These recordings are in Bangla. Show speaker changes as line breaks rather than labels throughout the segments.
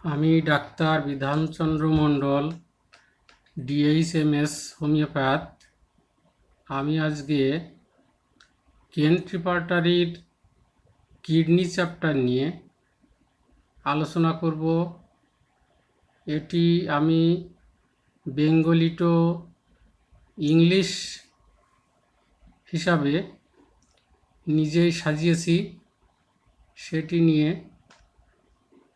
আমি ডাক্তার বিধানচন্দ্র মণ্ডল, DHMS হোমিওপ্যাথ। আমি আজকে কেন্ট রিপার্টারির কিডনি চ্যাপ্টার নিয়ে আলোচনা করব। এটি আমি বেঙ্গলি টু ইংলিশ হিসাবে নিজেই সাজিয়েছি, সেটি নিয়ে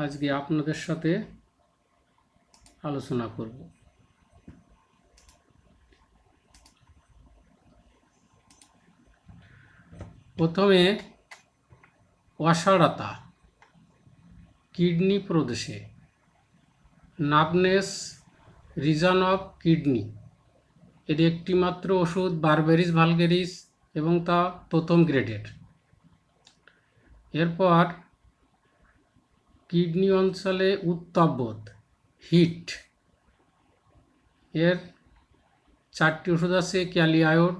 আজকে আপনাদের সাথে আলোচনা করব। প্রথমে অসাড়তা কিডনি প্রদেশে, নার্ভনেস রিজন অফ কিডনি এর একটি মাত্র ওষুধ বারবেরিস ভালগেরিস এবং তা প্রথম গ্রেডের। এরপর কিডনি অঞ্চলে উত্তাপবোধ হিট এর 4টি ওষুধ আছে: ক্যালিয়ায়োড,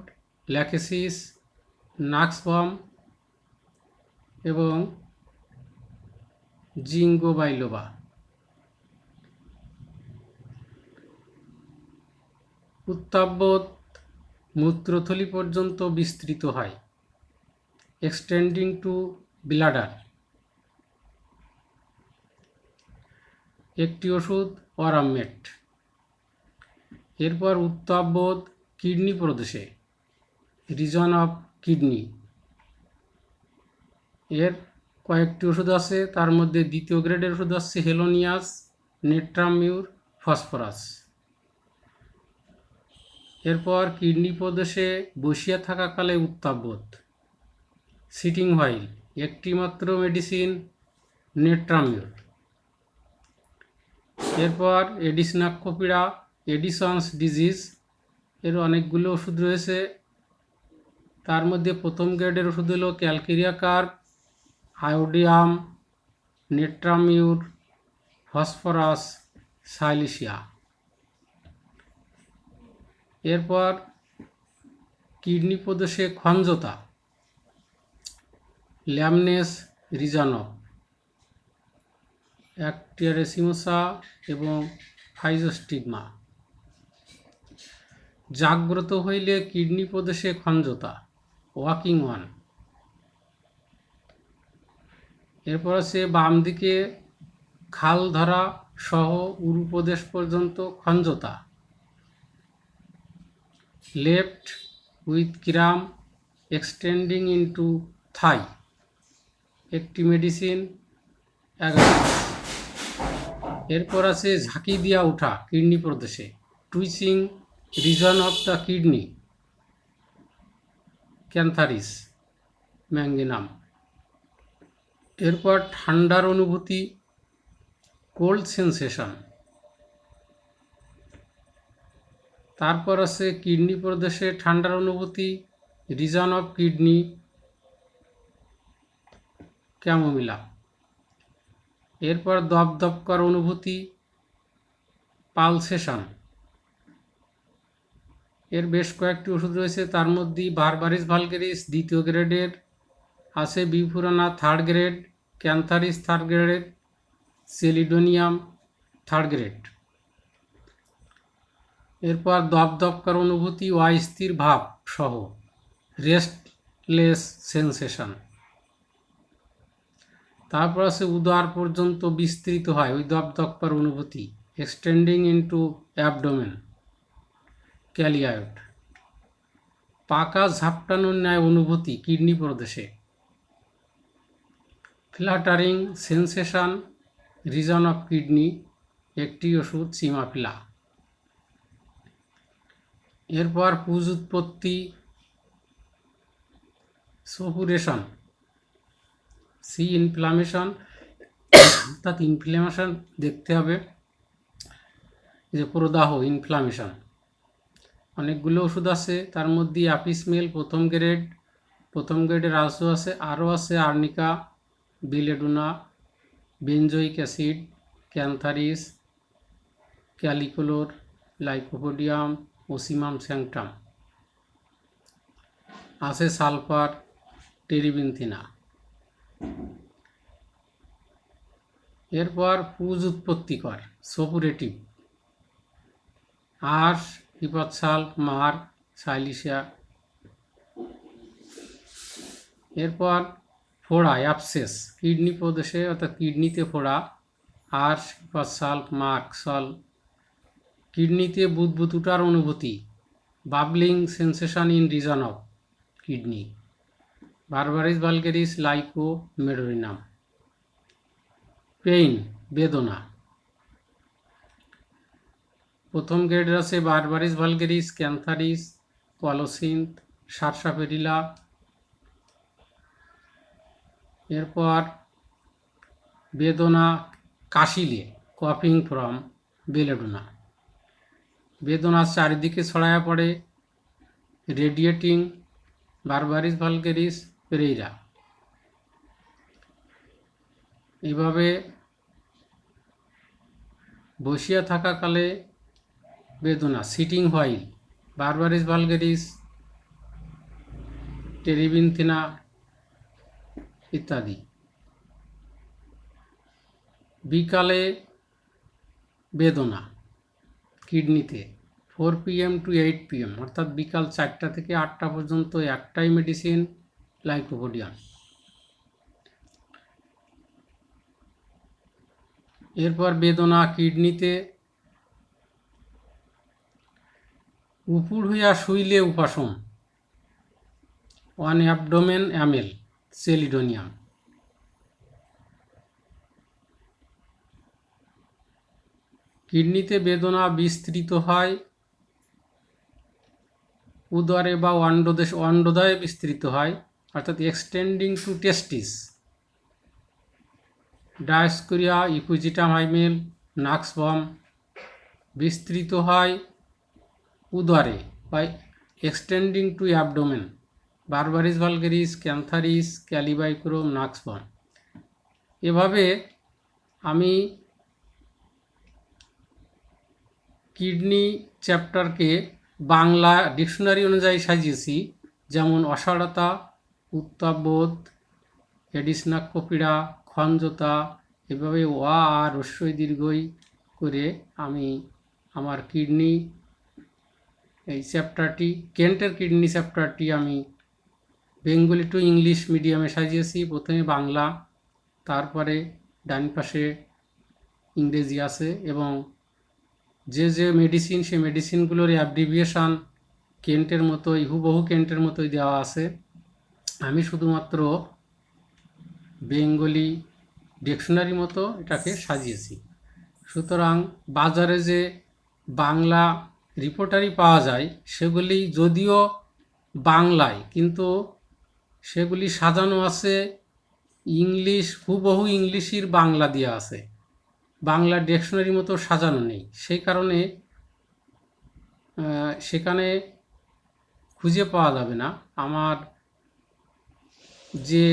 ল্যাকেসিস, নাক্সবাম এবং জিঙ্গো বাইলোবা। উত্তাপবোধ মূত্রথলি পর্যন্ত বিস্তৃত হয়, এক্সটেন্ডিং টু ব্লাডার। একটি ওষুধ অরামমেট। এরপর উত্তাপবোধ কিডনি প্রদেশে, রিজন অফ কিডনি এর কয়েকটি ওষুধ আছে, তার মধ্যে দ্বিতীয় গ্রেডের ওষুধ আছে হেলোনিয়াস, নেট্রামিউর, ফসফরাস। এরপর কিডনি প্রদেশে বসিয়া থাকাকালে উত্তাপবোধ, সিটিং হোয়াইল, একটি মাত্র মেডিসিন নেট্রামিউর। এরপর এডিসনাক্কোপিডা, এডিসনস ডিজিজ এর অনেকগুলো ওষুধ রয়েছে, তার মধ্যে প্রথম গ্রেডের ওষুধ হলো calcarea carb, iodium, নেট্রামিউর, phosphorus, silicea. এরপর কিডনি প্রদেশে খঞ্জতা, ল্যামনেস রিজন অফ, অ্যাক্টিয়ারেসিমোসা এবং ফাইজোস্টিগমা। জাগ্রত হইলে কিডনি প্রদেশে খঞ্জতা, ওয়াকিং ওয়ান। এরপর আছে বাম দিকে খাল ধরা সহ উরু প্রদেশ পর্যন্ত খঞ্জতা, লেফট উইথ কিরাম এক্সটেন্ডিং ইনটু থাই, একটি মেডিসিন 11। এরপর আছে ঝাঁকি দিয়া ওঠা কিডনি প্রদেশে, twitching region of the kidney, Cantharis ম্যাঙ্গিনাম। এরপর ঠান্ডার অনুভূতি, কোল্ড সেন্সেশন। তারপর আছে কিডনি প্রদেশে ঠান্ডার অনুভূতি, রিজন অফ কিডনি, ক্যামোমিলা। এরপর দপদপকর অনুভূতি, পালসেশন। এর বেশ কয়েকটি ওষুধ রয়েছে, তার মধ্যে বারবারিস ভালগেরিস দ্বিতীয় গ্রেডের আছে, বিফুরানা third grade, Cantharis third grade, Chelidonium third grade. এরপর দপদপকর অনুভূতি, অস্থির ভাব সহ, রেস্টলেস সেন্সেশন। তারপর আছে উদর পর্যন্ত বিস্তৃত হয় ওই দপদপকর অনুভূতি, এক্সটেন্ডিং ইনটু অ্যাবডোমেন, ক্যালিয়ায়োড। পাকা ঝাপটানোর ন্যায় অনুভূতি কিডনি প্রদেশে, flattering sensation, reason of kidney, একটি ওষুধ সিমাফিলা। এরপর পুজ উৎপত্তি, সপুরেশন, সি ইনফ্লামেশন, অর্থাৎ ইনফ্লামেশন দেখতে হবে, যে প্রদাহ ইনফ্লামেশন। অনেকগুলো ওষুধ আছে, তার মধ্যে অ্যাপিসমেল প্রথম গ্রেডের আরও আছে Arnica, Belladonna, benzoic acid, Cantharis, ক্যালিকোলোর, লাইকোপোডিয়াম, ওসিমাম স্যাংটাম। আছে সালফার, টেরিবিনথিনা। এরপর পুজ উৎপত্তিকর সপুরেটিভ আঁশ, হিপোথ্যালাম, মার, সাইলিশিয়া। এরপর ফোড়া অ্যাবসেস কিডনি প্রদেশে অর্থাৎ কিডনিতে ফোড়া, আঁশ, হিপোথ্যালাম, মার্ক, সল। কিডনিতে বুদবুদ উঠার অনুভূতি, bubbling sensation in region of kidney, Berberis vulgaris, লাইকোমেডোরিনাম। পেইন বেদনা, প্রথম গ্রেডের আছে Berberis vulgaris, Cantharis, Colocynth, Sarsaparilla. এরপর বেদনা কাশিলে, কফিং ফ্রম বেলেডোনা। বেদনা চারিদিকে ছড়ায়া পড়ে, রেডিয়েটিং, বারবারিস ভালগেরিস, পেরেইরা। এভাবে বসিয়া থাকাকালে বেদনা, সিটিং হোয়াইল, বারবারিস ভালগেরিস, টেরিবিনথিনা ইত্যাদি। বিকালে বেদনা কিডনিতে 4 PM to 8 PM অর্থাৎ বিকাল 4টা থেকে 8টা পর্যন্ত একটাই মেডিসিন, লাইকোপোডিয়াম। এরপর বেদনা কিডনিতে উপুড় হইয়া শুইলে উপাসম, 1 অ্যাবডোমেন ml, সেলিডোনিয়াম। কিডনিতে বেদনা বিস্তৃত হয় উদরে বা অন্ডোদয়ে বিস্তৃত হয় অর্থাৎ extending to testis, Dioscorea, Equisetum hyemale, nux vom. বিস্তৃত হয় উদরে বা extending to abdomen, Berberis vulgaris, Cantharis, kali bichrom, nux vom. এভাবে আমি কিডনি চ্যাপ্টারকে বাংলা ডিকশনারি অনুযায়ী সাজিয়েছি, যেমন অসাড়তা, উত্তাপবোধ, এডিসনাক্কোপিডা, খঞ্জতা। এভাবে ওয়া আর রস্যই দীর্ঘই করে আমি আমার কিডনি এই চ্যাপ্টারটি, কেন্টের কিডনি চ্যাপ্টারটি আমি বেঙ্গলি টু ইংলিশ মিডিয়ামে সাজিয়েছি। প্রথমে বাংলা, তারপরে ডান পাশে ইংরেজি আছে এবং যে যে মেডিসিন, সেই মেডিসিনগুলোর অ্যাব্রিভিয়েশান কেন্টের মতোই, হুবহু কেন্টের মতোই দেওয়া আছে। আমি শুধুমাত্র বেঙ্গলি ডিকশনারি মতো এটাকে সাজিয়েছি। সুতরাং বাজারে যে বাংলা রিপোর্টারি পাওয়া যায় সেগুলি যদিও বাংলায়, কিন্তু সেগুলি সাজানো আছে ইংলিশ, হুবহু ইংলিশের বাংলা দেওয়া আছে, বাংলা ডিকশনারি মতো সাজানো নেই। সেই কারণে সেখানে খুঁজে পাওয়া যাবে না আমার যে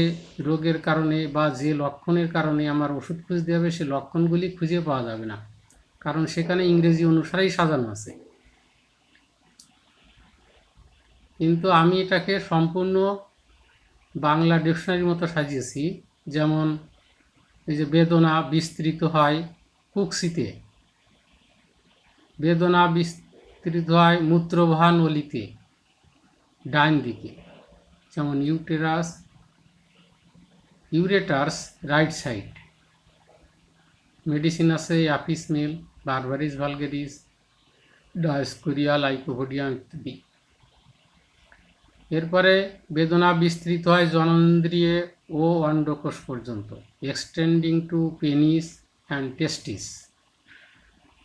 রোগের কারণে বা যে লক্ষণের কারণে আমার ওষুধ খুঁজতে হবে, সে লক্ষণগুলি খুঁজে পাওয়া যাবে না, কারণ সেখানে ইংরেজি অনুসারেই সাজানো আছে। কিন্তু আমি এটাকে সম্পূর্ণ বাংলা ডিকশনারির মতো সাজিয়েছি। যেমন এই যে বেদনা বিস্তৃত হয় কুকসিতে, বেদনা বিস্তৃত হয় মূত্রবাহন নলিতে ডান দিকে, যেমন ইউরেটার্স রাইট সাইড। মেডিসিন আছে apis mel, Berberis vulgaris, Dioscorea, Lycopodium ইত্যাদি। এরপরে বেদনা বিস্তৃত হয় জননেন্দ্রিয় ও অন্ডকোষ পর্যন্ত, extending to penis and testis.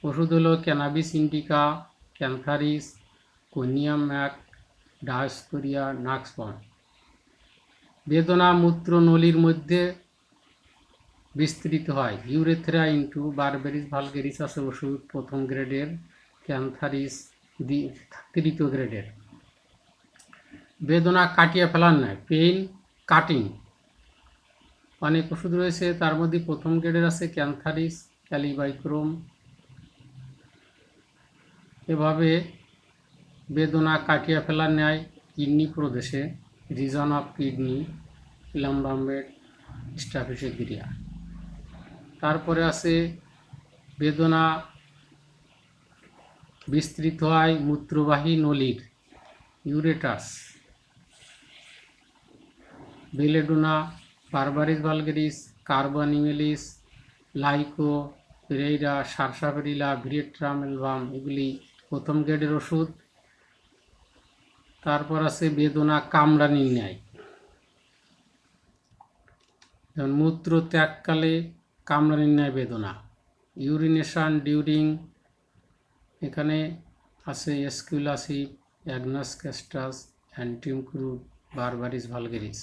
ওষুধ হলো Cannabis indica, Cantharis, Conium mac, Dioscorea, nux vom. বেদনা মূত্রনলীর মধ্যে বিস্তৃত হয়, ইউরেথ্রা ইন্টু, বারবারিস ভালগেরিস আছে ওষুধ প্রথম গ্রেডের, ক্যান্থারিস তৃতীয় গ্রেডের। বেদনা কাটিয়ে ফেলার নয়, পেইন কাটিং। অনেক ওষুধ রয়েছে, তার মধ্যে প্রথম গ্রেডের আছে ক্যান্থারিস, ক্যালিবাইক্রোম। এভাবে বেদনা কাটিয়ে ফেলার ন্যায় কিডনি প্রদেশে, রিজন অফ কিডনি, লাম্বাম্বেড, স্টাফিসেগ্রিয়া। তারপরে আছে বেদনা বিস্তৃত হয় মূত্রবাহী নলীর ইউরেটাস, বেলেডোনা, বারবারিস ভালগেরিস, কার্বানিমেলিস, Lyco, Pareira, Sarsaparilla, Veratrum album এগুলি প্রথম গ্রেডের ওষুধ। তারপর আছে বেদনা কামড়া নির্ণয়, যেমন মূত্র ত্যাগকালে কামড়া নির্ণয় বেদনা। ইউরিনেশন ডিউরিং, এখানে আছে এসকিউলাসিভ, অ্যাগনাস ক্যাস্টাস, অ্যান্টিমক্রুড, বারবারিস ভালগেরিস।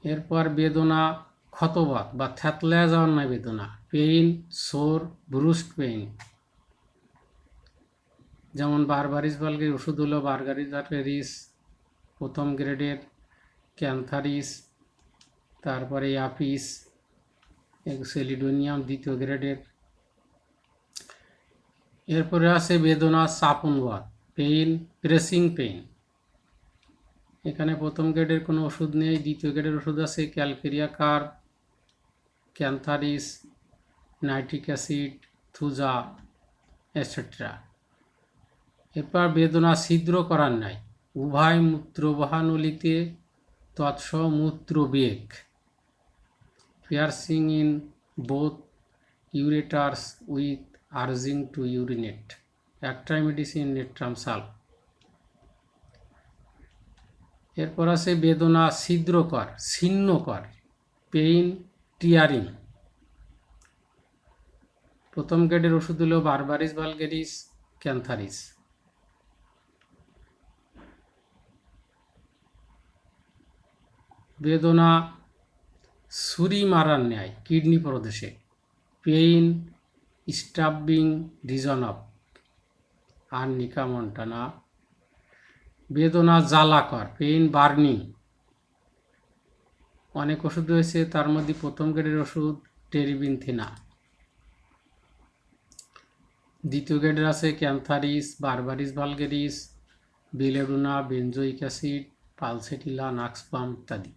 এরপর বেদনা ক্ষতবাত বা থ্যাতলায় যাওয়ার নয় বেদনা, পেইন, সোর, ব্রুস্ট পেইন, যেমন বারবারিস ভালগেরিস ওষুধ হলো বারবারিস ভালগেরিস প্রথম গ্রেডের, ক্যান্থারিস, তারপরে অ্যাপিস, সেলিডোনিয়াম দ্বিতীয় গ্রেডের। এরপরে আছে বেদনা চাপনবাত, পেইন, প্রেসিং পেইন, এখানে প্রথম গ্রেডের কোনো ওষুধ নেই। দ্বিতীয় গ্রেডের ওষুধ আছে Calcarea carb, Cantharis, nitric acid, Thuja etcetera. এরপর বেদনা ছিদ্র করার নাই, উভয় মূত্রবাহনলিতে তৎসহ মূত্রবেগ, piercing in both ureters with urging to urinate, অ্যাক্ট্রাইমেডিসিন নেট্রামসাল। এরপর আছে বেদনা ছিদ্রকর, ছিন্নকর, পেইন, টিয়ারিং, প্রথম গ্রেডের ওষুধ হলো বারবারিস ভালগেরিস, ক্যান্থারিস। বেদনা ছুরি মারার ন্যায় কিডনি প্রদেশে, pain, stabbing region of Arnica montana. বেদনা জ্বালাকর, পেইন, বার্নিং, অনেক ওষুধ রয়েছে, তার মধ্যে প্রথম গ্রেডের ওষুধ টেরিবিনথিনা। দ্বিতীয় গ্রেডের আছে cantharis, berberis vulgaris, belladonna, benzoic acid, pulsatilla, নাক্সপাম ইত্যাদি।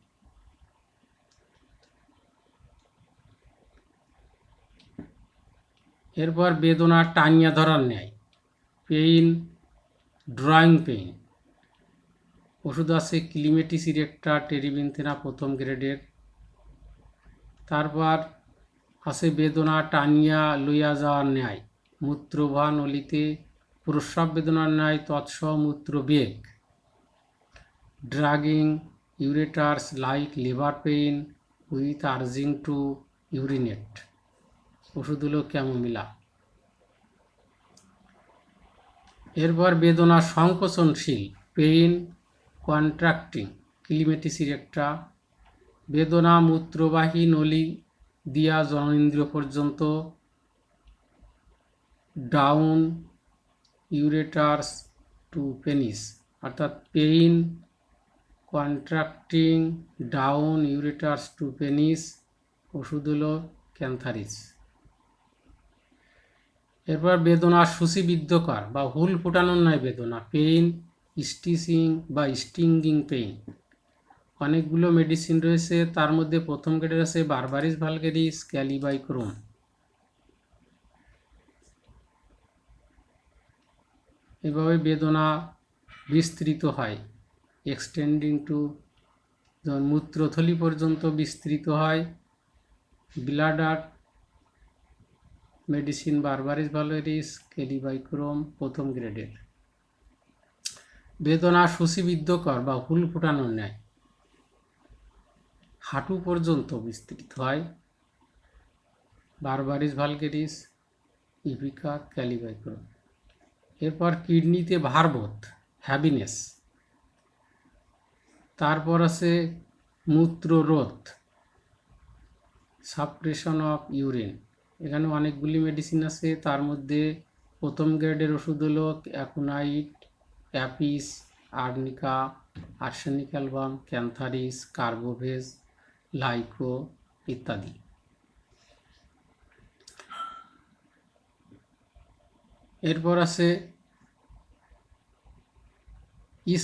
এরপর বেদনা টানিয়া ধরার ন্যায়, পেইন, ড্রয়িং পেইন, ওষুধ আছে ক্লিমেটিস ইরেক্টা, টেরিবিনথিনা প্রথম গ্রেডের। তারপর আছে বেদনা টানিয়া লইয়া যাওয়ার ন্যায়, মূত্রবাহ নলিতে প্রস্রাব বেদনার ন্যায় তৎসহ মূত্রবেগ, dragging ureters like liver pain with urging to urinate, ওষুধ হলো ক্যামোমিলা। এরপর বেদনা সংকোচনশীল, পেইন, কন্ট্রাক্টিং, ক্লিমেটিস ইরেক্টা, বেদনা মূত্রবাহী নলী দিয়া জননেন্দ্রিয় পর্যন্ত, ডাউন ইউরেটার্স টু পেনিস, অর্থাৎ pain, contracting, down ureters to penis, ওষুধ হলো ক্যান্থারিস। এরপর বেদনা সূচিবিদ্ধকর বা হুল ফোটানোর ন্যায় বেদনা, পেইন, স্টিচিং বা স্টিঙ্গিং পেইন, অনেকগুলো মেডিসিন রয়েছে, তার মধ্যে প্রথম গ্রেডের আছে বারবারিস ভালগেরিস, ক্যালিবাইক্রোম। এভাবে বেদনা বিস্তৃত হয়, এক্সটেন্ডিং টু, যেমন মূত্রথলি পর্যন্ত বিস্তৃত হয়। ব্লাডার মেডিসিন বারবারিস ভালগেরিস, ক্যালিবাইক্রোম প্রথম গ্রেডের। বেদনা সূচিবিদ্ধকর বা হুল ফোটানোর ন্যায়, হাঁটু পর্যন্ত বিস্তৃত হয়, বারবারিস ভালগেরিস, ইভিকা, ক্যালিবাইক্রোম। এরপর কিডনিতে ভারবোধ, হ্যাভিনেস। তারপর আছে মূত্ররোধ, সাপ্রেশন অফ ইউরিন, এখানে অনেকগুলি মেডিসিন আছে, তার মধ্যে প্রথম গ্রেডের ওষুধ হলো aconite, apis, arnica, arsenic album, cantharis, carbo veg, lyco ইত্যাদি। এরপর আছে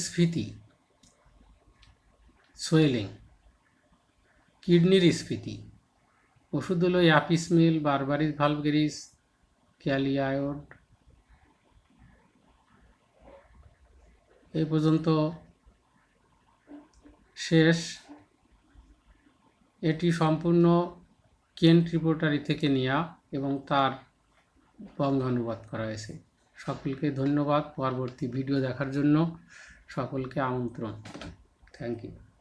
স্ফীতি, সোয়েলিং, কিডনির স্ফীতি। ওষুধ হলো অ্যাপিসমিল, বারবারিস ভালগেরিস, ক্যালিয়ায়োড। এই পর্যন্ত শেষ। এটি সম্পূর্ণ কেন্ট রিপোর্টারি থেকে নেওয়া এবং তার বঙ্গানুবাদ করা হয়েছে। সকলকে ধন্যবাদ। পরবর্তী ভিডিও দেখার জন্য সকলকে আমন্ত্রণ। Thank you.